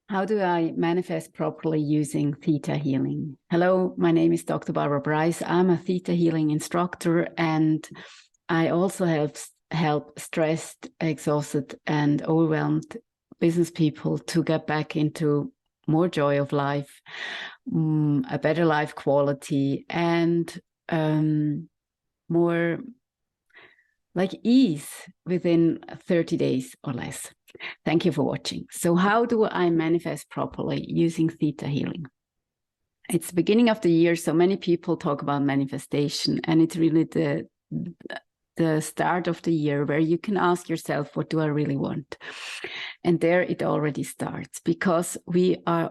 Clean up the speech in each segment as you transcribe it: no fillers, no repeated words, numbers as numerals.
How do I manifest properly using Theta Healing? Hello, my name is Dr. Barbara Bryce. I'm a Theta Healing instructor, and I also help stressed, exhausted, and overwhelmed business people to get back into more joy of life, a better life quality, and more like ease within 30 days or less. Thank you for watching. So how do I manifest properly using Theta Healing? It's the beginning of the year, so many people talk about manifestation, and it's really the start of the year where you can ask yourself, what do I really want? And there it already starts, because we are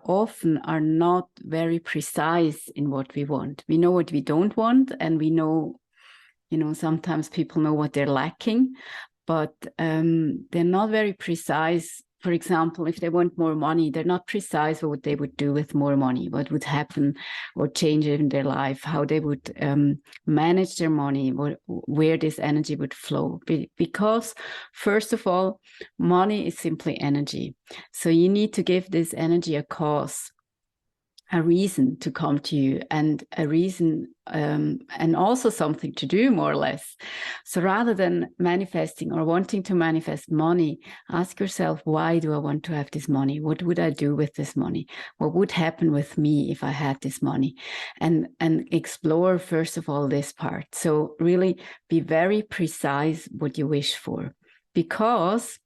not very precise in what we want. We know what we don't want, and we know, sometimes people know what they're lacking, but they're not very precise. For example, if they want more money, they're not precise what they would do with more money, what would happen or change in their life, how they would manage their money, where this energy would flow. Because, first of all, money is simply energy. So you need to give this energy a cause, a reason to come to you, and a reason and also something to do, more or less. So rather than manifesting or wanting to manifest money, ask yourself, why do I want to have this money? What would I do with this money? What would happen with me if I had this money? And explore, first of all, this part. So really be very precise what you wish for, because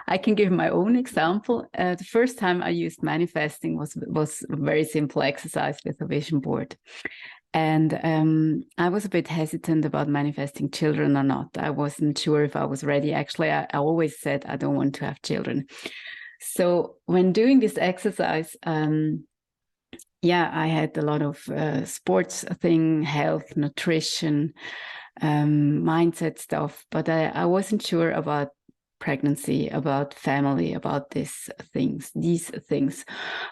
I can give my own example. The first time I used manifesting was a very simple exercise with a vision board. And I was a bit hesitant about manifesting children or not. I wasn't sure if I was ready. Actually, I always said I don't want to have children. So when doing this exercise, I had a lot of sports thing, health, nutrition, mindset stuff, but I wasn't sure about pregnancy, about family, about these things.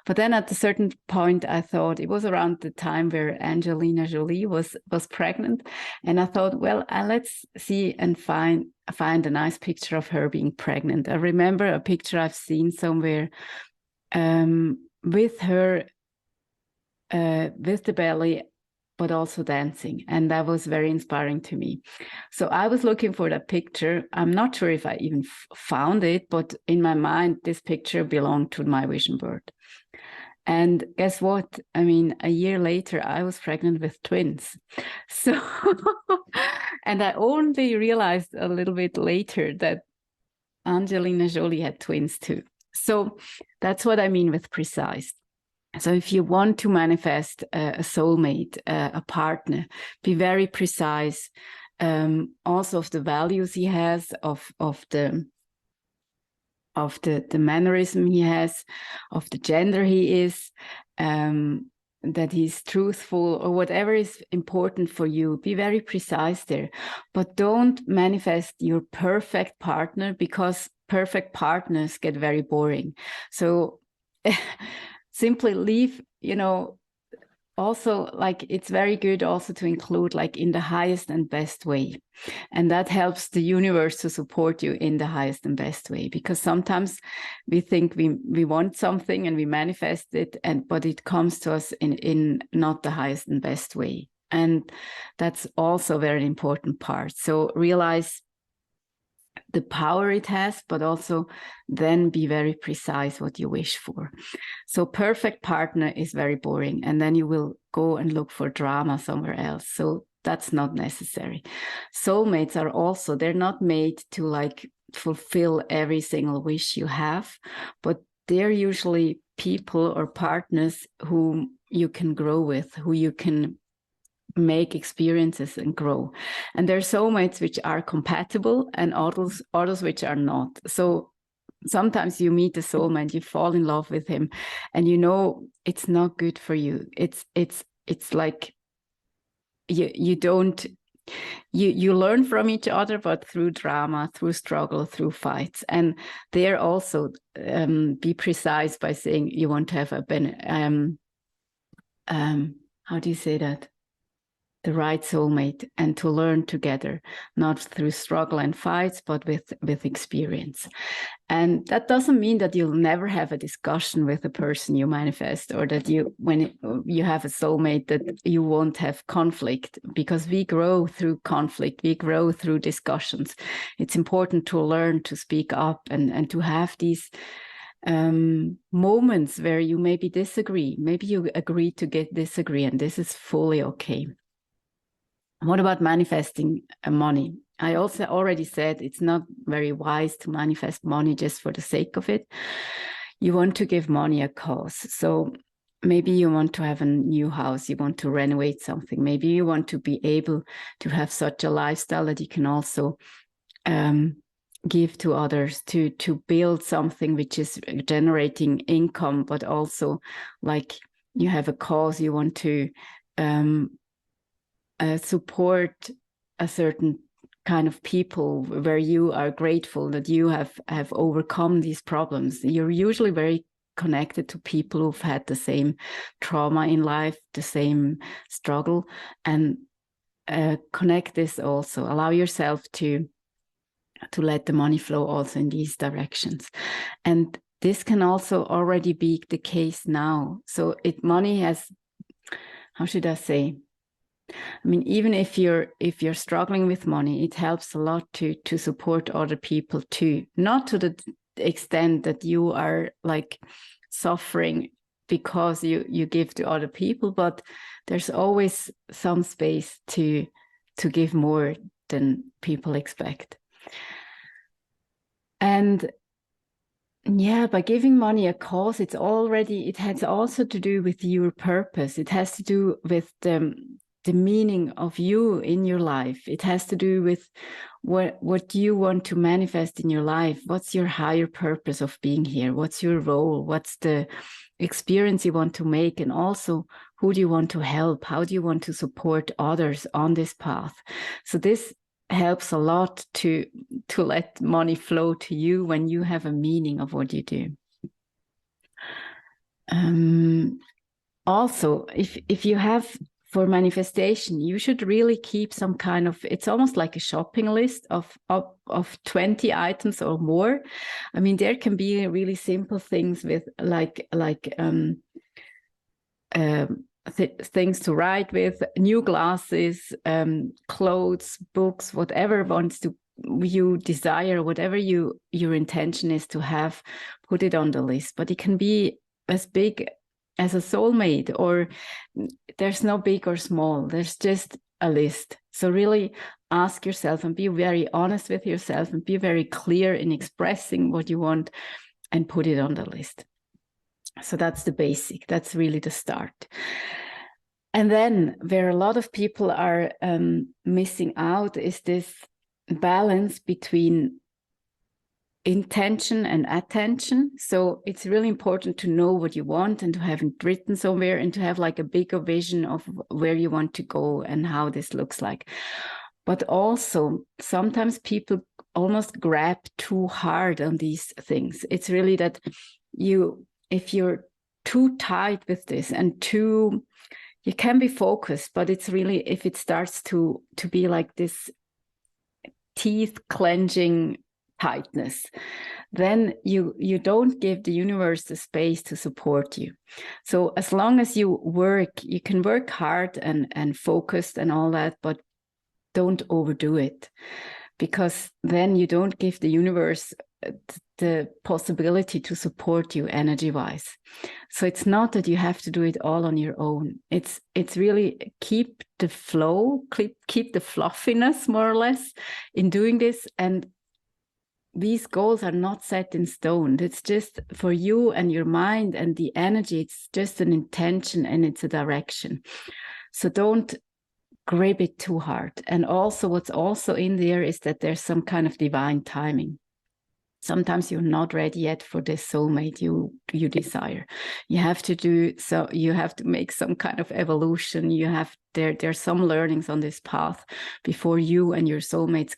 But then at a certain point, I thought, it was around the time where Angelina Jolie was pregnant, and I thought, well, let's see and find a nice picture of her being pregnant. I remember a picture I've seen somewhere with her with the belly, but also dancing. And that was very inspiring to me. So I was looking for that picture. I'm not sure if I even found it, but in my mind, this picture belonged to my vision board. And guess what? I mean, a year later, I was pregnant with twins. So, and I only realized a little bit later that Angelina Jolie had twins too. So that's what I mean with precise. So if you want to manifest a soulmate, a partner, be very precise, also of the values he has, of the mannerism he has, of the gender he is, that he's truthful, or whatever is important for you. Be very precise there, but don't manifest your perfect partner, because perfect partners get very boring. So simply leave, also, like, it's very good also to include, like, in the highest and best way. And that helps the universe to support you in the highest and best way, because sometimes we think we want something and we manifest it, but it comes to us in not the highest and best way. And that's also a very important part. So realize the power it has, but also then be very precise what you wish for. So perfect partner is very boring, and then you will go and look for drama somewhere else. So that's not necessary. Soulmates are also, they're not made to like fulfill every single wish you have, but they're usually people or partners whom you can grow with, who you can make experiences and grow. And there are soulmates which are compatible, and others which are not. So sometimes you meet a soulmate, you fall in love with him, and it's not good for you. It's like you learn from each other, but through drama, through struggle, through fights. And there also be precise by saying you want to have how do you say that? the right soulmate, and to learn together, not through struggle and fights, but with experience. And that doesn't mean that you'll never have a discussion with the person you manifest, or that when you have a soulmate, that you won't have conflict, because we grow through conflict, we grow through discussions. It's important to learn to speak up and to have these moments where you maybe disagree, maybe you agree to disagree, and this is fully okay. What about manifesting money? I also already said it's not very wise to manifest money just for the sake of it. You want to give money a cause. So maybe you want to have a new house, you want to renovate something. Maybe you want to be able to have such a lifestyle that you can also give to others, to build something which is generating income, but also like you have a cause, you want to support a certain kind of people where you are grateful that you have overcome these problems. You're usually very connected to people who've had the same trauma in life, the same struggle, and connect this also. Allow yourself to let the money flow also in these directions. And this can also already be the case now. So money has, how should I say? I mean, even if you're struggling with money, it helps a lot to support other people too. Not to the extent that you are like suffering because you give to other people, but there's always some space to give more than people expect. And yeah, by giving money a cause, it has also to do with your purpose. It has to do with the meaning of you in your life. It has to do with what you want to manifest in your life. What's your higher purpose of being here? What's your role? What's the experience you want to make? And also, who do you want to help? How do you want to support others on this path? So this helps a lot to let money flow to you when you have a meaning of what you do. Also, if you have, for manifestation, you should really keep some kind of, it's almost like a shopping list of 20 items or more. I mean, there can be really simple things with things to write with, new glasses, clothes, books, whatever you desire, whatever your intention is to have, put it on the list. But it can be as big as a soulmate, or there's no big or small, there's just a list. So really ask yourself and be very honest with yourself and be very clear in expressing what you want and put it on the list. So that's the basic, that's really the start. And then where a lot of people are missing out is this balance between intention and attention. So it's really important to know what you want and to have it written somewhere and to have like a bigger vision of where you want to go and how this looks like. But also sometimes people almost grab too hard on these things. It's really that if you're too tight with this and you can be focused, but it's really, if it starts to be like this teeth clenching tightness, then you don't give the universe the space to support you. So as long as you can work hard and focused and all that, but don't overdo it, because then you don't give the universe the possibility to support you energy-wise. So it's not that you have to do it all on your own. It's really keep the flow, keep the fluffiness more or less in doing this. And these goals are not set in stone. It's just for you and your mind and the energy. It's just an intention and it's a direction. So don't grip it too hard. And also what's also in there is that there's some kind of divine timing. Sometimes you're not ready yet for this soulmate you desire. You have to make some kind of evolution. There's some learnings on this path before you and your soulmate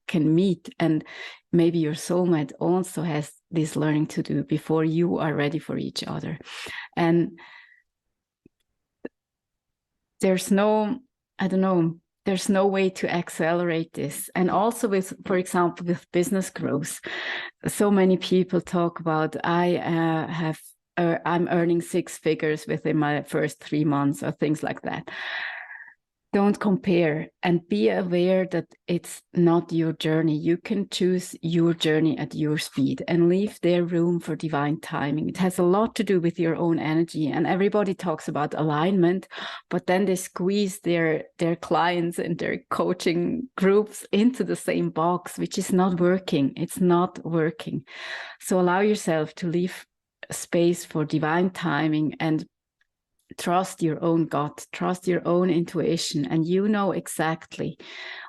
can meet, and maybe your soulmate also has this learning to do before you are ready for each other. And there's no, I don't know, there's no way to accelerate this. And also with, for example, with business growth, so many people talk about, I'm earning 6 figures within my first 3 months or things like that. Don't compare, and be aware that it's not your journey. You can choose your journey at your speed and leave there room for divine timing. It has a lot to do with your own energy, and everybody talks about alignment, but then they squeeze their clients and their coaching groups into the same box, which is not working. It's not working. So allow yourself to leave space for divine timing and trust your own gut, trust your own intuition, and you know exactly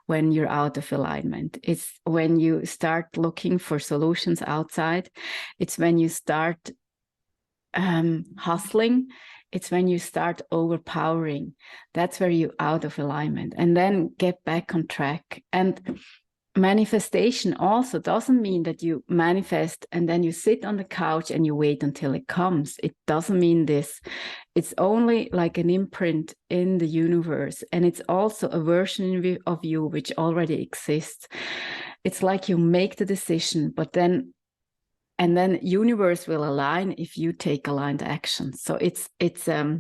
when you're out of alignment. It's when you start looking for solutions outside. It's when you start hustling. It's when you start overpowering. That's where you're out of alignment. And then get back on track. And manifestation also doesn't mean that you manifest and then you sit on the couch and you wait until it comes. It doesn't mean this. It's only like an imprint in the universe. And it's also a version of you which already exists. It's like you make the decision, but then universe will align if you take aligned action. So it's a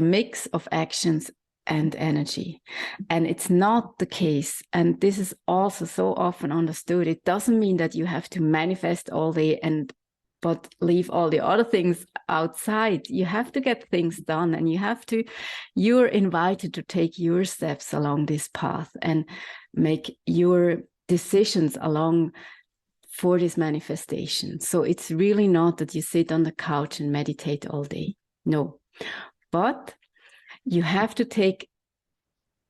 mix of actions and energy. And it's not the case, and this is also so often understood, it doesn't mean that you have to manifest all day but leave all the other things outside. You have to get things done, and you're invited to take your steps along this path and make your decisions along for this manifestation. So it's really not that you sit on the couch and meditate all day. No, but you have to take,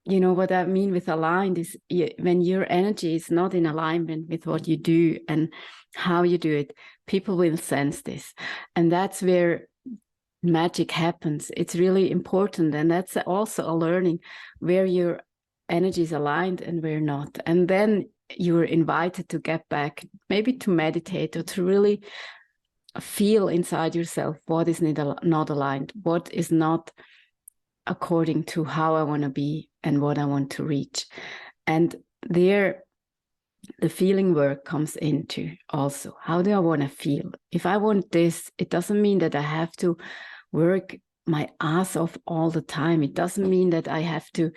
what I mean with aligned is when your energy is not in alignment with what you do and how you do it, people will sense this. And that's where magic happens. It's really important. And that's also a learning where your energy is aligned and where not. And then you're invited to get back, maybe to meditate or to really feel inside yourself what is not aligned, what is not according to how I want to be and what I want to reach. And there, the feeling work comes into also. How do I want to feel? If I want this, it doesn't mean that I have to work my ass off all the time. It doesn't mean that I have to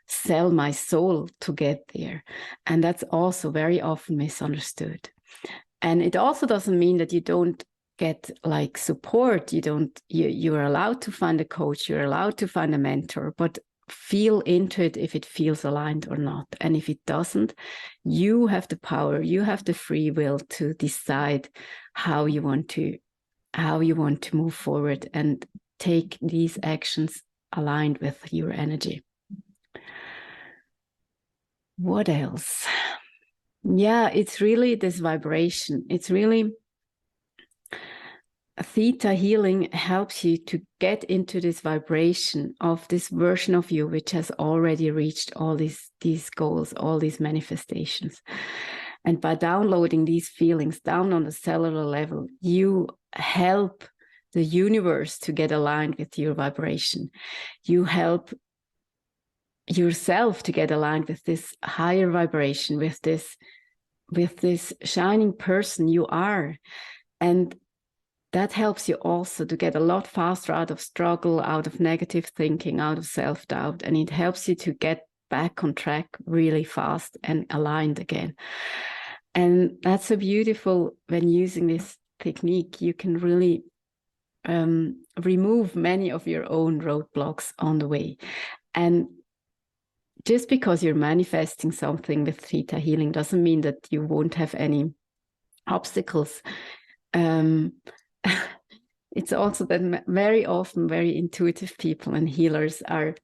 sell my soul to get there. And that's also very often misunderstood. And it also doesn't mean that you don't get like support. You're allowed to find a coach, you're allowed to find a mentor, but feel into it if it feels aligned or not. And if it doesn't, you have the power, you have the free will to decide how you want to move forward and take these actions aligned with your energy. What else? Yeah, it's really this vibration. It's really Theta healing helps you to get into this vibration of this version of you which has already reached all these goals, all these manifestations. And by downloading these feelings down on the cellular level, you help the universe to get aligned with your vibration. You help yourself to get aligned with this higher vibration, with this shining person you are. And that helps you also to get a lot faster out of struggle, out of negative thinking, out of self-doubt. And it helps you to get back on track really fast and aligned again. And that's so beautiful when using this technique. You can really remove many of your own roadblocks on the way. And just because you're manifesting something with Theta healing doesn't mean that you won't have any obstacles. It's also that very often very intuitive people and healers are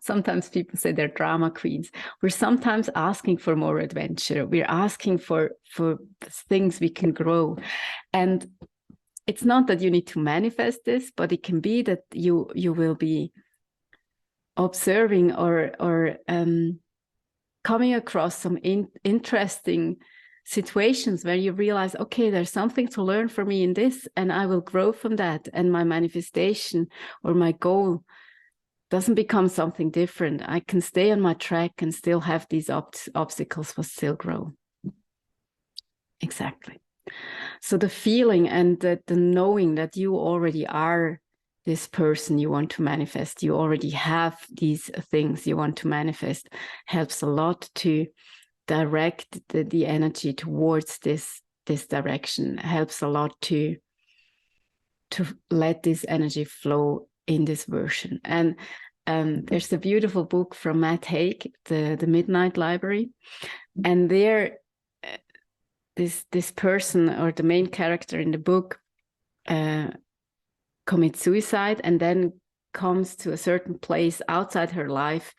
sometimes people say they're drama queens. We're sometimes asking for more adventure. We're asking for things we can grow. And it's not that you need to manifest this, but it can be that you will be observing or coming across some interesting situations where you realize, okay, there's something to learn for me in this, and I will grow from that. And my manifestation or my goal doesn't become something different. I can stay on my track and still have these obstacles, but still grow. Exactly. So the feeling and the knowing that you already are this person you want to manifest, you already have these things you want to manifest, helps a lot to direct the energy towards this direction, helps a lot to let this energy flow in this version. And there's a beautiful book from Matt Haig, the Midnight Library, and there this person, or the main character in the book, commits suicide, and then comes to a certain place outside her life,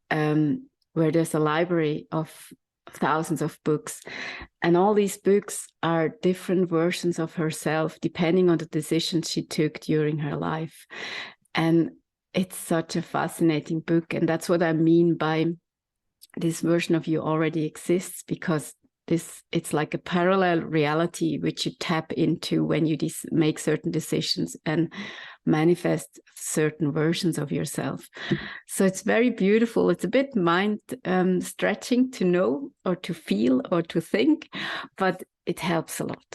where there's a library of thousands of books, and all these books are different versions of herself depending on the decisions she took during her life. And it's such a fascinating book, and that's what I mean by this version of you already exists, because it's like a parallel reality which you tap into when you make certain decisions and manifest certain versions of yourself. So it's very beautiful. It's a bit mind stretching to know or to feel or to think, but it helps a lot.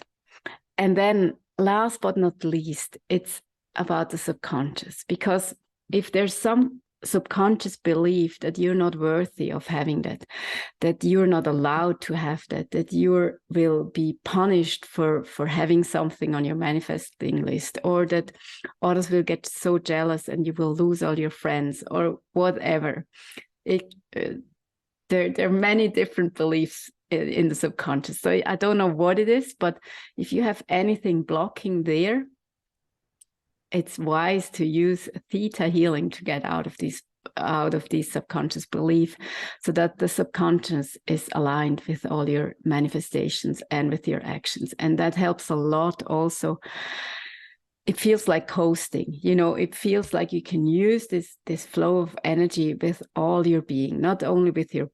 And then last but not least, it's about the subconscious, because if there's some subconscious belief that you're not worthy of having that you're not allowed to have that you will be punished for having something on your manifesting list, or that others will get so jealous and you will lose all your friends, or whatever. There are many different beliefs in the subconscious. So I don't know what it is, but if you have anything blocking there, it's wise to use theta healing to get out of these subconscious belief, so that the subconscious is aligned with all your manifestations and with your actions. And that helps a lot also. It feels like coasting, it feels like you can use this flow of energy with all your being, not only with your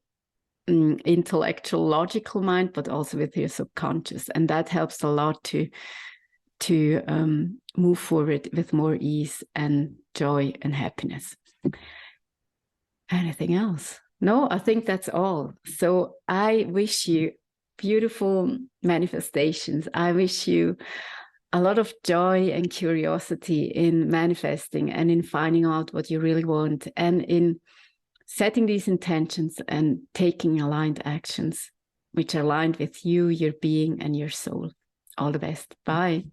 intellectual logical mind, but also with your subconscious. And that helps a lot to move forward with more ease and joy and happiness. Anything else? No, I think that's all. So I wish you beautiful manifestations. I wish you a lot of joy and curiosity in manifesting and in finding out what you really want, and in setting these intentions and taking aligned actions which are aligned with you, your being, and your soul. All the best. Bye.